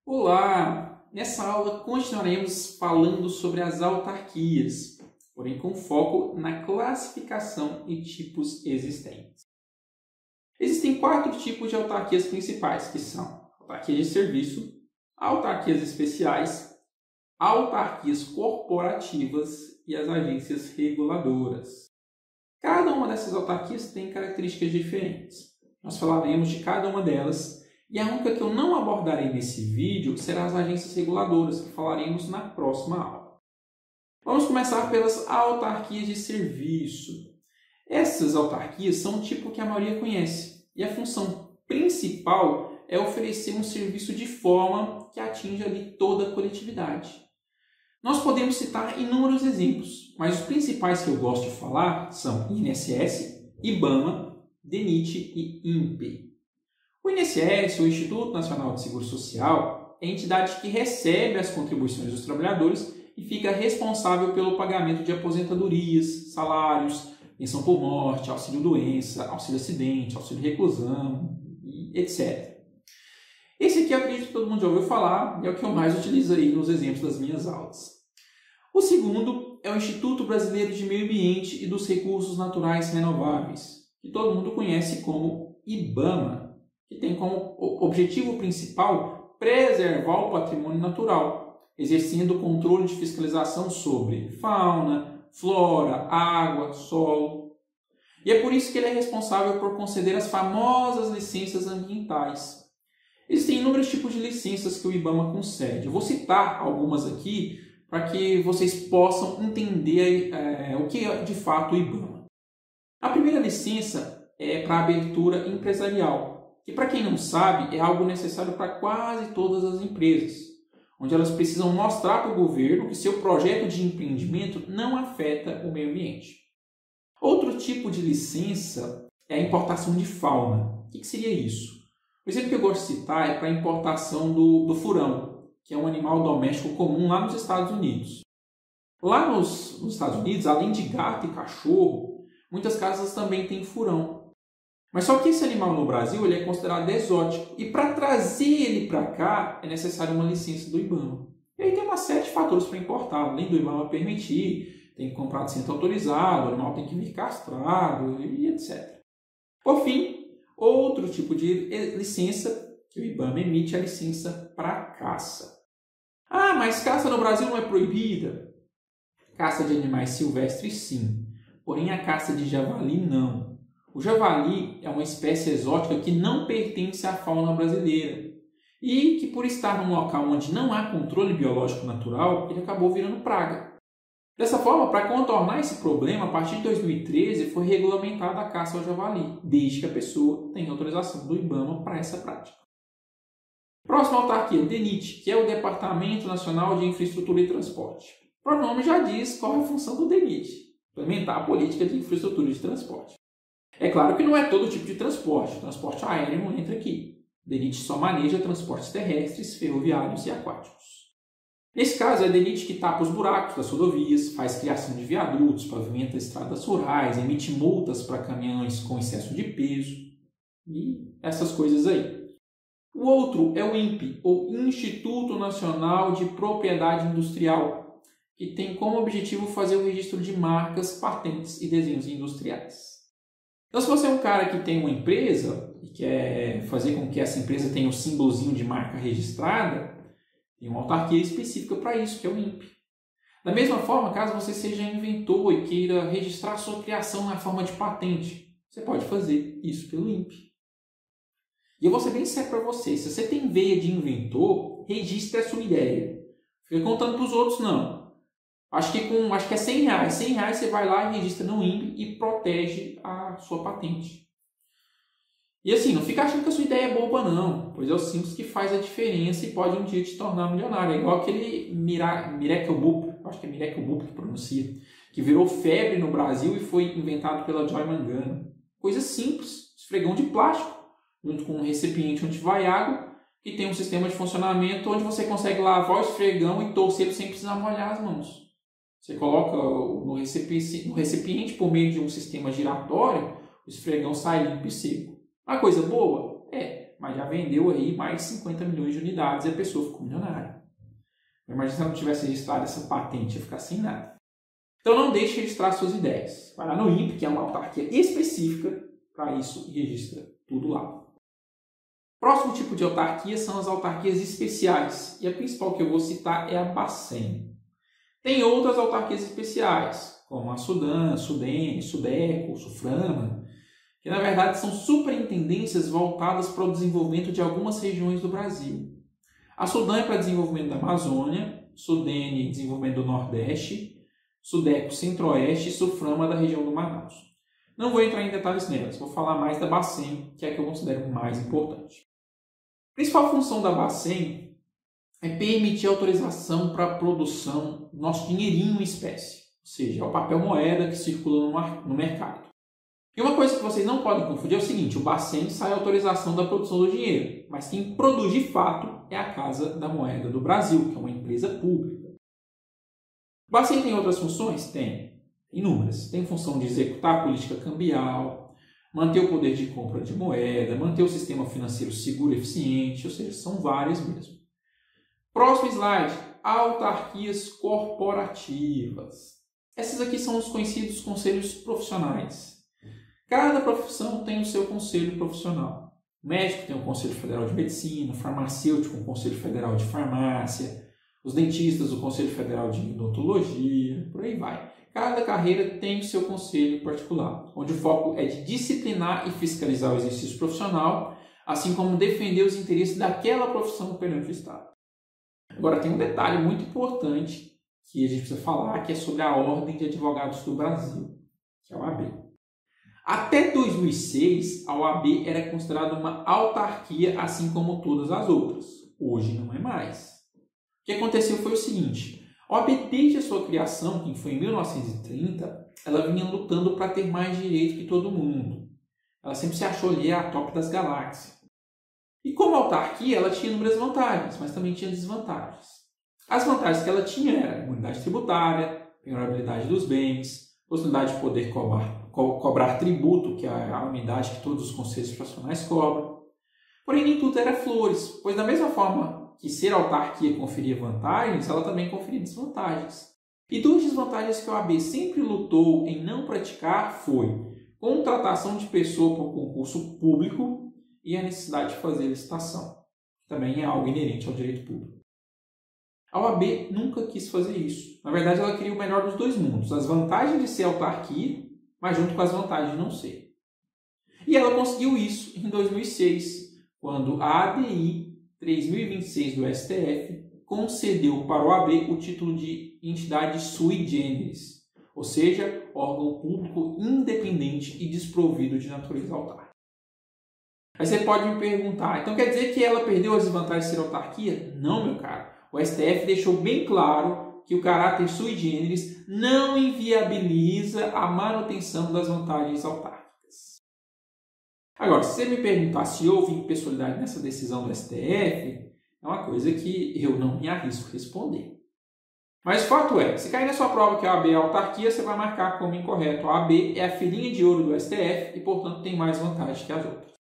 Olá! Nessa aula continuaremos falando sobre as autarquias, porém com foco na classificação e tipos existentes. Existem 4 tipos de autarquias principais, que são autarquias de serviço, autarquias especiais, autarquias corporativas e as agências reguladoras. Cada uma dessas autarquias tem características diferentes. Nós falaremos de cada uma delas. E a única que eu não abordarei nesse vídeo será as agências reguladoras, que falaremos na próxima aula. Vamos começar pelas autarquias de serviço. Essas autarquias são um tipo que a maioria conhece, e a função principal é oferecer um serviço de forma que atinja ali toda a coletividade. Nós podemos citar inúmeros exemplos, mas os principais que eu gosto de falar são INSS, IBAMA, DENIT e INPE. O INSS, o Instituto Nacional de Seguro Social, é a entidade que recebe as contribuições dos trabalhadores e fica responsável pelo pagamento de aposentadorias, salários, pensão por morte, auxílio-doença, auxílio-acidente, auxílio-reclusão, etc. Esse aqui eu acredito que todo mundo já ouviu falar e é o que eu mais utilizo aí nos exemplos das minhas aulas. O segundo é o Instituto Brasileiro de Meio Ambiente e dos Recursos Naturais Renováveis, que todo mundo conhece como IBAMA, que tem como objetivo principal preservar o patrimônio natural, exercendo controle de fiscalização sobre fauna, flora, água, solo. E é por isso que ele é responsável por conceder as famosas licenças ambientais. Existem inúmeros tipos de licenças que o IBAMA concede. Eu vou citar algumas aqui para que vocês possam entender o que é de fato o IBAMA. A primeira licença é para abertura empresarial, que, para quem não sabe, é algo necessário para quase todas as empresas, onde elas precisam mostrar para o governo que seu projeto de empreendimento não afeta o meio ambiente. Outro tipo de licença é a importação de fauna. O que seria isso? O exemplo que eu gosto de citar é para a importação do furão, que é um animal doméstico comum lá nos Estados Unidos. Lá nos Estados Unidos, além de gato e cachorro, muitas casas também têm furão. Mas só que esse animal no Brasil ele é considerado exótico e para trazer ele para cá é necessário uma licença do IBAMA. E aí tem uma série de fatores para importar, além do IBAMA permitir, tem que comprar de centro autorizado, o animal tem que vir castrado e etc. Por fim, outro tipo de licença que o IBAMA emite é a licença para caça. Ah, mas caça no Brasil não é proibida? Caça de animais silvestres sim, porém a caça de javali não. O javali é uma espécie exótica que não pertence à fauna brasileira e que, por estar num local onde não há controle biológico natural, ele acabou virando praga. Dessa forma, para contornar esse problema, a partir de 2013 foi regulamentada a caça ao javali, desde que a pessoa tenha autorização do IBAMA para essa prática. Próxima autarquia, DENIT, que é o Departamento Nacional de Infraestrutura e Transporte. O próprio nome já diz qual é a função do DENIT: implementar a política de infraestrutura de transporte. É claro que não é todo tipo de transporte. O transporte aéreo não entra aqui. O DENIT só maneja transportes terrestres, ferroviários e aquáticos. Nesse caso, é a DENIT que tapa os buracos das rodovias, faz criação de viadutos, pavimenta estradas rurais, emite multas para caminhões com excesso de peso e essas coisas aí. O outro é o INPE, ou Instituto Nacional de Propriedade Industrial, que tem como objetivo fazer o registro de marcas, patentes e desenhos industriais. Então, se você é um cara que tem uma empresa e quer fazer com que essa empresa tenha um símbolozinho de marca registrada, tem uma autarquia específica para isso, que é o INPE. Da mesma forma, caso você seja inventor e queira registrar sua criação na forma de patente, você pode fazer isso pelo INPE. E eu vou ser bem sério para você, se você tem veia de inventor, registre a sua ideia. Fica contando para os outros, não. Acho que é R$100. R$100 você vai lá e registra no INPE e protege a sua patente. E assim, não fica achando que a sua ideia é boba não, pois é o simples que faz a diferença e pode um dia te tornar milionário. É igual aquele Miracle Boop, acho que é Miracle Boop que pronuncia, que virou febre no Brasil e foi inventado pela Joy Mangano. Coisa simples, esfregão de plástico, junto com um recipiente onde vai água, que tem um sistema de funcionamento onde você consegue lavar o esfregão e torcer sem precisar molhar as mãos. Você coloca no recipiente por meio de um sistema giratório, o esfregão sai limpo e seco. Uma coisa boa? É, mas já vendeu aí mais de 50 milhões de unidades e a pessoa ficou milionária. Imagina se ela não tivesse registrado essa patente, ia ficar sem nada. Então não deixe de registrar suas ideias. Vai lá no INPE, que é uma autarquia específica para isso, e registra tudo lá. Próximo tipo de autarquia são as autarquias especiais. E a principal que eu vou citar é a Bacen. Tem outras autarquias especiais, como a Sudan, Sudene, Sudeco, Suframa, que na verdade são superintendências voltadas para o desenvolvimento de algumas regiões do Brasil. A Sudan é para desenvolvimento da Amazônia, Sudene desenvolvimento do Nordeste, Sudeco Centro-Oeste e Suframa da região do Manaus. Não vou entrar em detalhes nelas, vou falar mais da Bacen, que é a que eu considero mais importante. A principal função da Bacen é permitir autorização para a produção do nosso dinheirinho em espécie, ou seja, é o papel moeda que circula no mercado. E uma coisa que vocês não podem confundir é o seguinte, o Bacen sai a autorização da produção do dinheiro, mas quem produz de fato é a Casa da Moeda do Brasil, que é uma empresa pública. O Bacen tem outras funções? Tem. Inúmeras. Tem função de executar a política cambial, manter o poder de compra de moeda, manter o sistema financeiro seguro e eficiente, ou seja, são várias mesmo. Próximo slide, autarquias corporativas. Essas aqui são os conhecidos conselhos profissionais. Cada profissão tem o seu conselho profissional. O médico tem o Conselho Federal de Medicina, o farmacêutico o Conselho Federal de Farmácia, os dentistas o Conselho Federal de Odontologia, por aí vai. Cada carreira tem o seu conselho particular, onde o foco é de disciplinar e fiscalizar o exercício profissional, assim como defender os interesses daquela profissão perante o Estado. Agora, tem um detalhe muito importante que a gente precisa falar, que é sobre a Ordem de Advogados do Brasil, que é a OAB. Até 2006, a OAB era considerada uma autarquia, assim como todas as outras. Hoje não é mais. O que aconteceu foi o seguinte, a OAB, desde a sua criação, que foi em 1930, ela vinha lutando para ter mais direito que todo mundo. Ela sempre se achou ali a top das galáxias. E como autarquia, ela tinha inúmeras vantagens, mas também tinha desvantagens. As vantagens que ela tinha eram imunidade tributária, penhorabilidade dos bens, possibilidade de poder cobrar tributo, que é a unidade que todos os conselhos profissionais cobram. Porém, nem tudo era flores, pois da mesma forma que ser autarquia conferia vantagens, ela também conferia desvantagens. E duas desvantagens que a OAB sempre lutou em não praticar foi contratação de pessoa por concurso público e a necessidade de fazer licitação, que também é algo inerente ao direito público. A OAB nunca quis fazer isso. Na verdade, ela queria o melhor dos dois mundos, as vantagens de ser autarquia, mas junto com as vantagens de não ser. E ela conseguiu isso em 2006, quando a ADI 3026 do STF concedeu para a OAB o título de entidade sui generis, ou seja, órgão público independente e desprovido de natureza autárquica. Aí você pode me perguntar, então quer dizer que ela perdeu as vantagens de ser autarquia? Não, meu caro. O STF deixou bem claro que o caráter sui generis não inviabiliza a manutenção das vantagens autárquicas. Agora, se você me perguntar se houve impessoalidade nessa decisão do STF, é uma coisa que eu não me arrisco a responder. Mas o fato é, se cair na sua prova que a OAB é autarquia, você vai marcar como incorreto. A OAB é a filhinha de ouro do STF e, portanto, tem mais vantagem que as outras.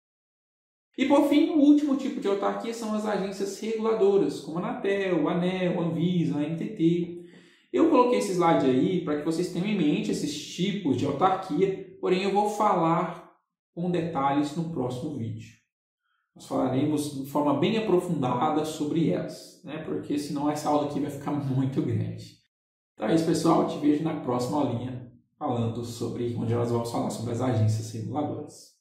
E, por fim, o último tipo de autarquia são as agências reguladoras, como a Anatel, a ANEEL, a Anvisa, a ANTT. Eu coloquei esse slide aí para que vocês tenham em mente esses tipos de autarquia, porém eu vou falar com detalhes no próximo vídeo. Nós falaremos de forma bem aprofundada sobre elas, né? Porque senão essa aula aqui vai ficar muito grande. Então é isso, pessoal. Eu te vejo na próxima aulinha falando sobre onde nós vamos falar sobre as agências reguladoras.